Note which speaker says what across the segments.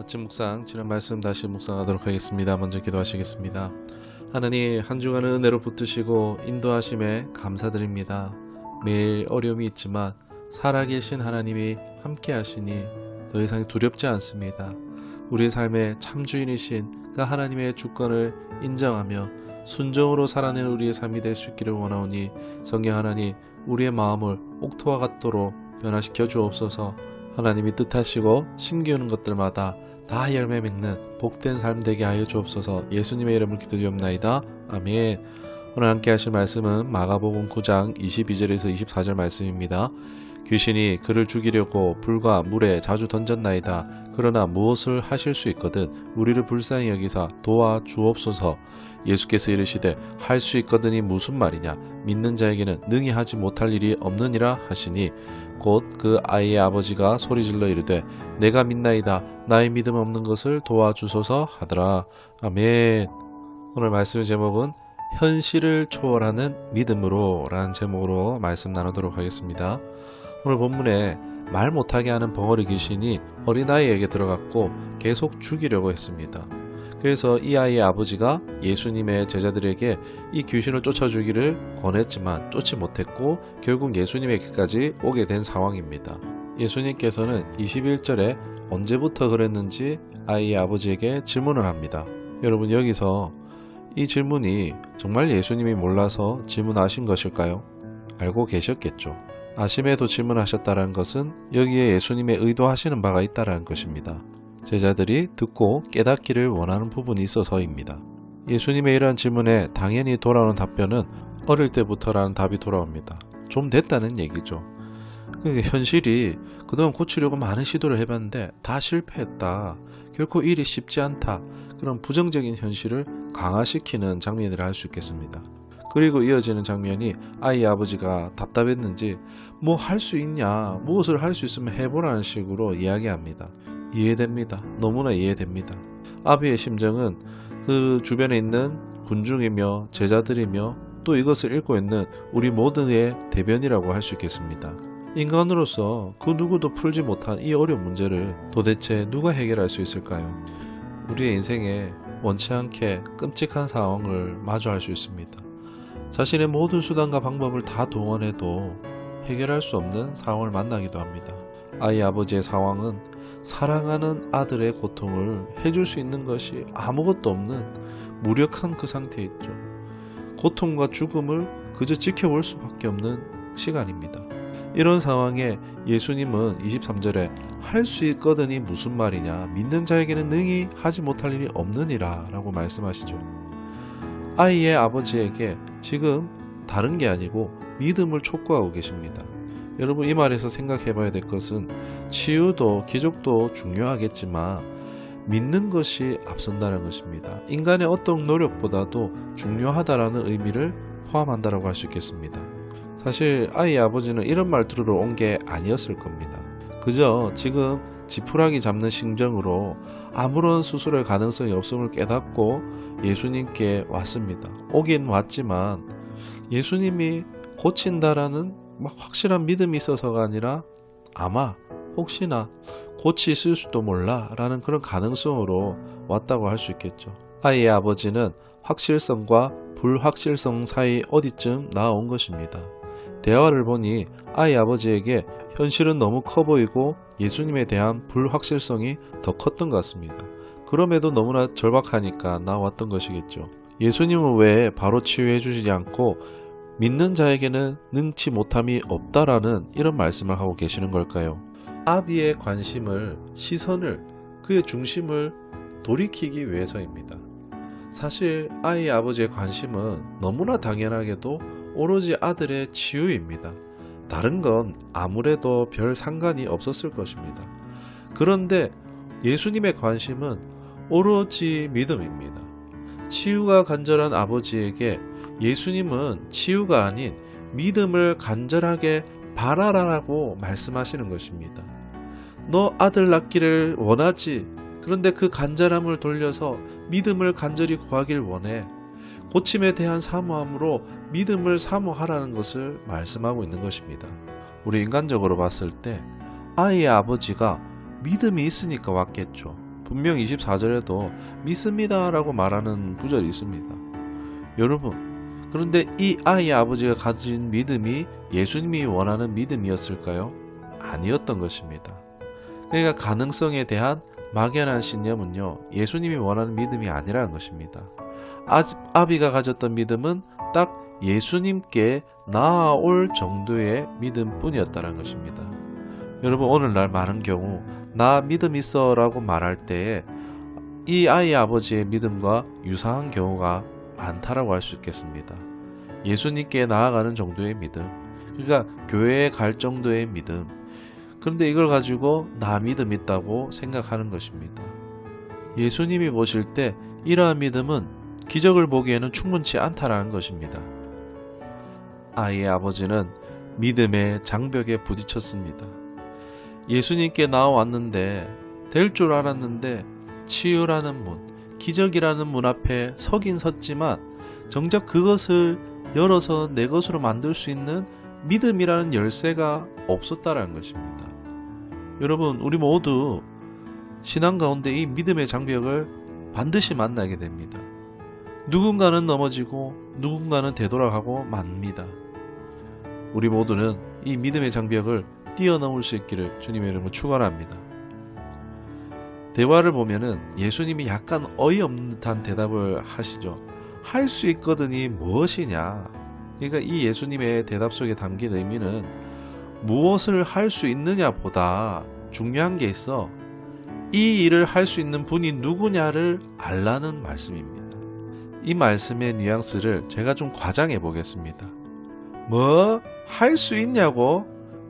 Speaker 1: 아침 묵상, 지난 말씀 다시 묵상하도록 하겠습니다. 먼저 기도하시겠습니다. 하나님, 한 주간은 은혜로 붙드시고 인도하심에 감사드립니다. 매일 어려움이 있지만 살아계신 하나님이 함께 하시니 더 이상 두렵지 않습니다. 우리 삶의 참주인이신 그 하나님의 주권을 인정하며 순종으로 살아내는 우리의 삶이 될 수 있기를 원하오니 성령 하나님, 우리의 마음을 옥토와 같도록 변화시켜 주옵소서. 하나님이 뜻하시고 심기우는 것들마다 다 열매 맺는 복된 삶 되게 하여 주옵소서. 예수님의 이름을 기도드리옵나이다. 아멘. 오늘 함께 하실 말씀은 마가복음 9장 22절에서 24절 말씀입니다. 귀신이 그를 죽이려고 불과 물에 자주 던졌나이다. 그러나 무엇을 하실 수 있거든 우리를 불쌍히 여기사 도와 주옵소서. 예수께서 이르시되 할 수 있거든이 무슨 말이냐, 믿는 자에게는 능히 하지 못할 일이 없느니라 하시니 곧 그 아이의 아버지가 소리질러 이르되 내가 믿나이다, 나의 믿음 없는 것을 도와주소서 하더라. 아멘. 오늘 말씀의 제목은 현실을 초월하는 믿음으로 라는 제목으로 말씀 나누도록 하겠습니다. 오늘 본문에 말 못하게 하는 벙어리 귀신이 어린아이에게 들어갔고 계속 죽이려고 했습니다. 그래서 이 아이의 아버지가 예수님의 제자들에게 이 귀신을 쫓아주기를 권했지만 쫓지 못했고 결국 예수님에게까지 오게 된 상황입니다. 예수님께서는 21절에 언제부터 그랬는지 아이의 아버지에게 질문을 합니다. 여러분, 여기서 이 질문이 정말 예수님이 몰라서 질문하신 것일까요? 알고 계셨겠죠. 아심에도 질문하셨다는 것은 여기에 예수님의 의도하시는 바가 있다는 것입니다. 제자들이 듣고 깨닫기를 원하는 부분이 있어서입니다. 예수님의 이러한 질문에 당연히 돌아오는 답변은 어릴 때부터라는 답이 돌아옵니다. 좀 됐다는 얘기죠. 현실이 그동안 고치려고 많은 시도를 해봤는데 다 실패했다. 결코 일이 쉽지 않다. 그런 부정적인 현실을 강화시키는 장면이라 할 수 있겠습니다. 그리고 이어지는 장면이 아이 아버지가 답답했는지 뭐 할 수 있냐, 무엇을 할 수 있으면 해보라는 식으로 이야기합니다. 이해됩니다. 너무나 이해됩니다. 아비의 심정은 그 주변에 있는 군중이며 제자들이며 또 이것을 읽고 있는 우리 모두의 대변이라고 할 수 있겠습니다. 인간으로서 그 누구도 풀지 못한 이 어려운 문제를 도대체 누가 해결할 수 있을까요? 우리의 인생에 원치 않게 끔찍한 상황을 마주할 수 있습니다. 자신의 모든 수단과 방법을 다 동원해도 해결할 수 없는 상황을 만나기도 합니다. 아이 아버지의 상황은 사랑하는 아들의 고통을 해줄 수 있는 것이 아무것도 없는 무력한 그 상태에 있죠. 고통과 죽음을 그저 지켜볼 수밖에 없는 시간입니다. 이런 상황에 예수님은 23절에 할 수 있거든이 무슨 말이냐, 믿는 자에게는 능히 하지 못할 일이 없느니라 라고 말씀하시죠. 아이의 아버지에게 지금 다른 게 아니고 믿음을 촉구하고 계십니다. 여러분, 이 말에서 생각해 봐야 될 것은 치유도 기적도 중요하겠지만 믿는 것이 앞선다는 것입니다. 인간의 어떤 노력보다도 중요하다라는 의미를 포함한다라고 할 수 있겠습니다. 사실 아이의 아버지는 이런 말 들으러 온 게 아니었을 겁니다. 그저 지금 지푸라기 잡는 심정으로 아무런 수술할 가능성이 없음을 깨닫고 예수님께 왔습니다. 오긴 왔지만 예수님이 고친다라는 확실한 믿음이 있어서가 아니라 아마 혹시나 고치실 수도 몰라 라는 그런 가능성으로 왔다고 할 수 있겠죠. 아이의 아버지는 확실성과 불확실성 사이 어디쯤 나온 것입니다. 대화를 보니 아이 아버지에게 현실은 너무 커 보이고 예수님에 대한 불확실성이 더 컸던 것 같습니다. 그럼에도 너무나 절박하니까 나왔던 것이겠죠. 예수님은 왜 바로 치유해 주시지 않고 믿는 자에게는 능치 못함이 없다라는 이런 말씀을 하고 계시는 걸까요? 아비의 관심을, 시선을, 그의 중심을 돌이키기 위해서입니다. 사실 아이의 아버지의 관심은 너무나 당연하게도 오로지 아들의 치유입니다. 다른 건 아무래도 별 상관이 없었을 것입니다. 그런데 예수님의 관심은 오로지 믿음입니다. 치유가 간절한 아버지에게 예수님은 치유가 아닌 믿음을 간절하게 바라라라고 말씀하시는 것입니다. 너 아들 낳기를 원하지. 그런데 그 간절함을 돌려서 믿음을 간절히 구하길 원해. 고침에 대한 사모함으로 믿음을 사모하라는 것을 말씀하고 있는 것입니다. 우리 인간적으로 봤을 때 아이의 아버지가 믿음이 있으니까 왔겠죠. 분명 24절에도 믿습니다 라고 말하는 구절이 있습니다. 여러분, 그런데 이 아이의 아버지가 가진 믿음이 예수님이 원하는 믿음이었을까요? 아니었던 것입니다. 그러니까 가능성에 대한 막연한 신념은요, 예수님이 원하는 믿음이 아니라는 것입니다. 아비가 가졌던 믿음은 딱 예수님께 나아올 정도의 믿음뿐이었다는 것입니다. 여러분, 오늘날 많은 경우 나 믿음 있어 라고 말할 때에 이 아이의 아버지의 믿음과 유사한 경우가 많다라고 할 수 있겠습니다. 예수님께 나아가는 정도의 믿음, 그러니까 교회에 갈 정도의 믿음, 그런데 이걸 가지고 나 믿음 있다고 생각하는 것입니다. 예수님이 보실 때 이러한 믿음은 기적을 보기에는 충분치 않다라는 것입니다. 아이의 아버지는 믿음의 장벽에 부딪혔습니다. 예수님께 나왔는데 될 줄 알았는데 치유라는 문, 기적이라는 문 앞에 서긴 섰지만 정작 그것을 열어서 내 것으로 만들 수 있는 믿음이라는 열쇠가 없었다라는 것입니다. 여러분, 우리 모두 신앙 가운데 이 믿음의 장벽을 반드시 만나게 됩니다. 누군가는 넘어지고 누군가는 되돌아가고 맙니다. 우리 모두는 이 믿음의 장벽을 뛰어넘을 수 있기를 주님의 이름으로 축원합니다. 대화를 보면은 예수님이 약간 어이없는 듯한 대답을 하시죠. 할 수 있거든이 무엇이냐? 그러니까 이 예수님의 대답 속에 담긴 의미는 무엇을 할 수 있느냐보다 중요한 게 있어 이 일을 할 수 있는 분이 누구냐를 알라는 말씀입니다. 이 말씀의 뉘앙스를 제가 좀 과장해 보겠습니다. 뭐? 할 수 있냐고?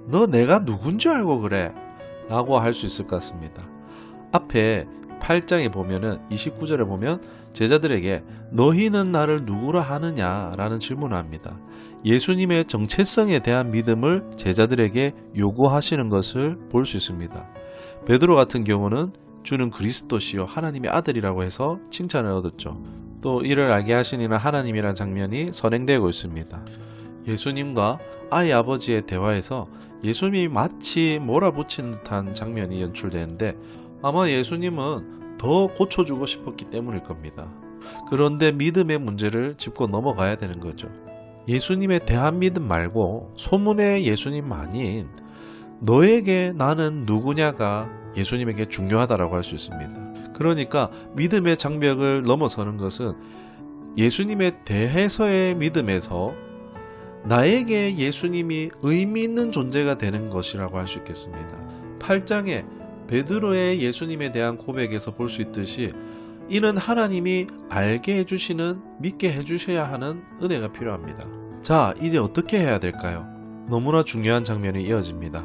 Speaker 1: 너 내가 누군 줄 알고 그래? 라고 할 수 있을 것 같습니다. 앞에 8장에 보면은 29절에 보면 제자들에게 너희는 나를 누구라 하느냐 라는 질문을 합니다. 예수님의 정체성에 대한 믿음을 제자들에게 요구하시는 것을 볼 수 있습니다. 베드로 같은 경우는 주는 그리스도시요 하나님의 아들이라고 해서 칭찬을 얻었죠. 또 이를 알게 하시니는 하나님이라는 장면이 선행되고 있습니다. 예수님과 아이 아버지의 대화에서 예수님이 마치 몰아붙이는 듯한 장면이 연출되는데 아마 예수님은 더 고쳐주고 싶었기 때문일 겁니다. 그런데 믿음의 문제를 짚고 넘어가야 되는 거죠. 예수님의 대한 믿음 말고 소문의 예수님 아닌 너에게 나는 누구냐가 예수님에게 중요하다라고 할 수 있습니다. 그러니까 믿음의 장벽을 넘어서는 것은 예수님에 대해서의 믿음에서 나에게 예수님이 의미 있는 존재가 되는 것이라고 할 수 있겠습니다. 8장에 베드로의 예수님에 대한 고백에서 볼 수 있듯이 이는 하나님이 알게 해주시는, 믿게 해주셔야 하는 은혜가 필요합니다. 자, 이제 어떻게 해야 될까요? 너무나 중요한 장면이 이어집니다.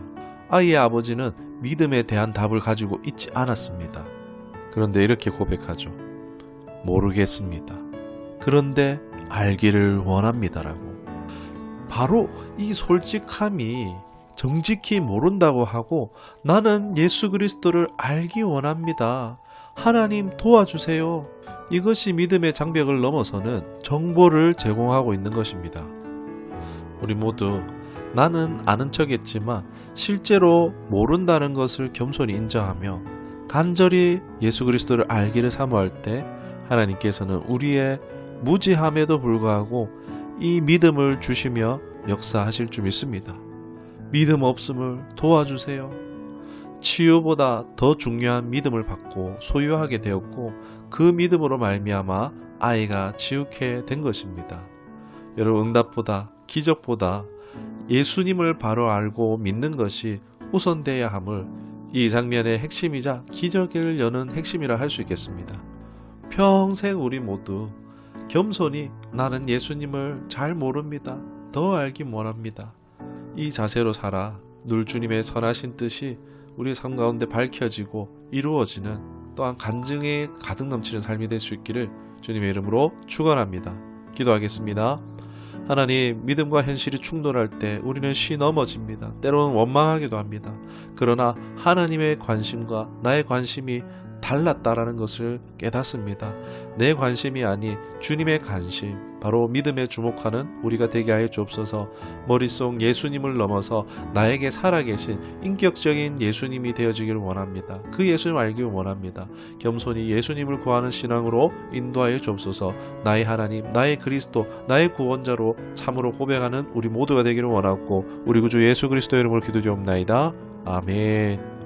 Speaker 1: 아이의 아버지는 믿음에 대한 답을 가지고 있지 않았습니다. 그런데 이렇게 고백하죠. 모르겠습니다. 그런데 알기를 원합니다라고. 바로 이 솔직함이 정직히 모른다고 하고 나는 예수 그리스도를 알기 원합니다. 하나님 도와주세요. 이것이 믿음의 장벽을 넘어서는 정보를 제공하고 있는 것입니다. 우리 모두 나는 아는 척했지만 실제로 모른다는 것을 겸손히 인정하며 간절히 예수 그리스도를 알기를 사모할 때 하나님께서는 우리의 무지함에도 불구하고 이 믿음을 주시며 역사하실 줄 믿습니다. 믿음 없음을 도와주세요. 치유보다 더 중요한 믿음을 받고 소유하게 되었고 그 믿음으로 말미암아 아이가 치유케 된 것입니다. 여러분, 응답보다 기적보다 예수님을 바로 알고 믿는 것이 우선돼야 함을 이 장면의 핵심이자 기적을 여는 핵심이라 할 수 있겠습니다. 평생 우리 모두 겸손히 나는 예수님을 잘 모릅니다. 더 알기 원합니다. 이 자세로 살아 늘 주님의 선하신 뜻이 우리 삶 가운데 밝혀지고 이루어지는 또한 간증에 가득 넘치는 삶이 될 수 있기를 주님의 이름으로 축원합니다. 기도하겠습니다. 하나님, 믿음과 현실이 충돌할 때 우리는 넘어집니다. 때로는 원망하기도 합니다. 그러나 하나님의 관심과 나의 관심이 달랐다라는 것을 깨닫습니다. 내 관심이 아닌 주님의 관심, 바로 믿음에 주목하는 우리가 되게 하여 주옵소서. 머릿속 예수님을 넘어서 나에게 살아계신 인격적인 예수님이 되어지기를 원합니다. 그 예수님 알기를 원합니다. 겸손히 예수님을 구하는 신앙으로 인도하여 주옵소서. 나의 하나님, 나의 그리스도, 나의 구원자로 참으로 고백하는 우리 모두가 되기를 원하고 우리 구주 예수 그리스도의 이름으로 기도드리옵나이다. 아멘.